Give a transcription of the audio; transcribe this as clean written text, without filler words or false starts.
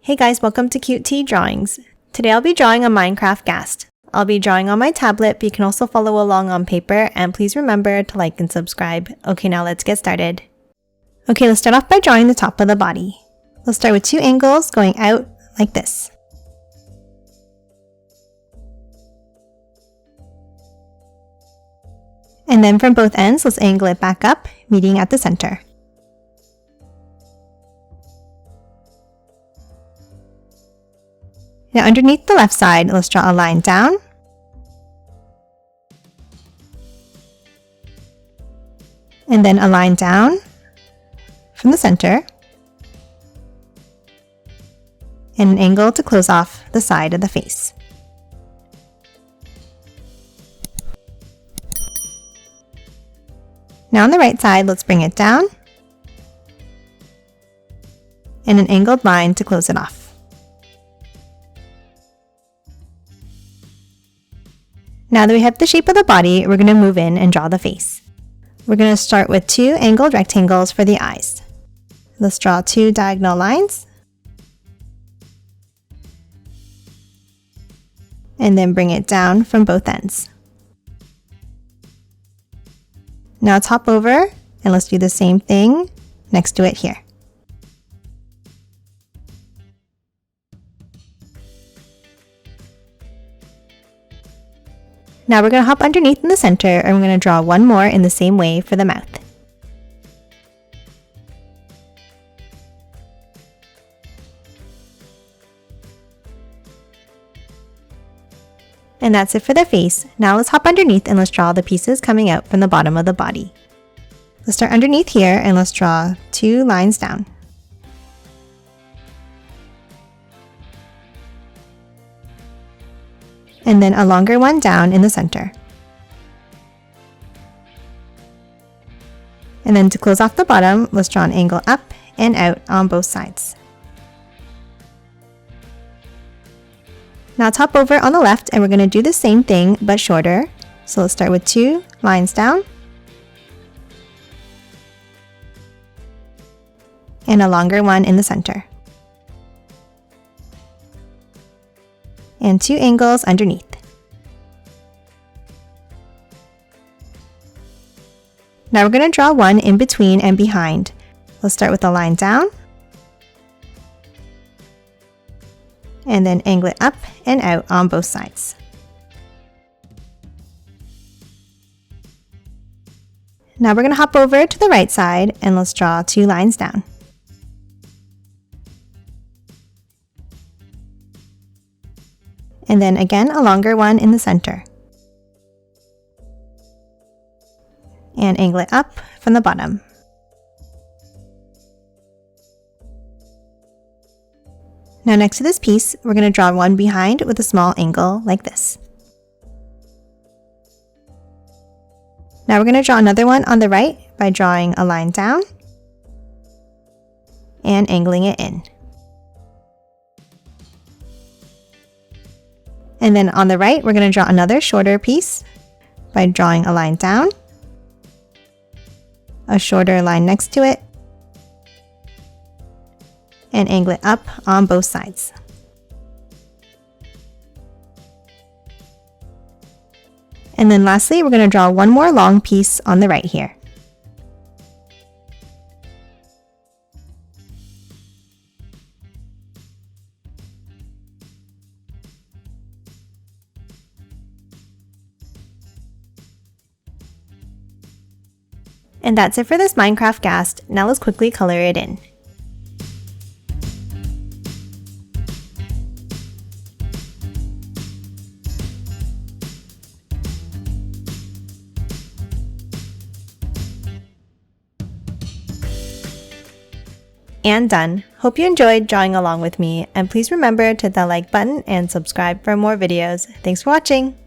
Hey guys, welcome to Cute Tea Drawings. Today I'll be drawing a Minecraft Ghast. I'll be drawing on my tablet, but you can also follow along on paper, and please remember to like and subscribe. Okay, now let's get started. Okay, let's start off by drawing the top of the body. We'll start with two angles going out like this. And then from both ends, let's angle it back up, meeting at the center. Now underneath the left side, let's draw a line down. And then a line down from the center. And an angle to close off the side of the face. Now on the right side, let's bring it down. And an angled line to close it off. Now that we have the shape of the body, we're going to move in and draw the face. We're going to start with two angled rectangles for the eyes. Let's draw two diagonal lines. And then bring it down from both ends. Now let's hop over and let's do the same thing next to it here. Now we're going to hop underneath in the center, and we're going to draw one more in the same way for the mouth. And that's it for the face. Now let's hop underneath and let's draw the pieces coming out from the bottom of the body. Let's start underneath here and let's draw two lines down. And then a longer one down in the center. And then to close off the bottom, let's draw an angle up and out on both sides. Now let's hop over on the left and we're going to do the same thing but shorter. So let's start with two lines down. And a longer one in the center. And two angles underneath. Now we're going to draw one in between and behind. Let's start with a line down. And then angle it up and out on both sides. Now we're going to hop over to the right side and let's draw two lines down. And then again, a longer one in the center. And angle it up from the bottom. Now next to this piece, we're going to draw one behind with a small angle like this. Now we're going to draw another one on the right by drawing a line down and angling it in. And then on the right, we're going to draw another shorter piece by drawing a line down, a shorter line next to it, and angle it up on both sides. And then lastly, we're going to draw one more long piece on the right here. And that's it for this Minecraft Ghast. Now let's quickly color it in. And done. Hope you enjoyed drawing along with me, and please remember to hit that like button and subscribe for more videos. Thanks for watching!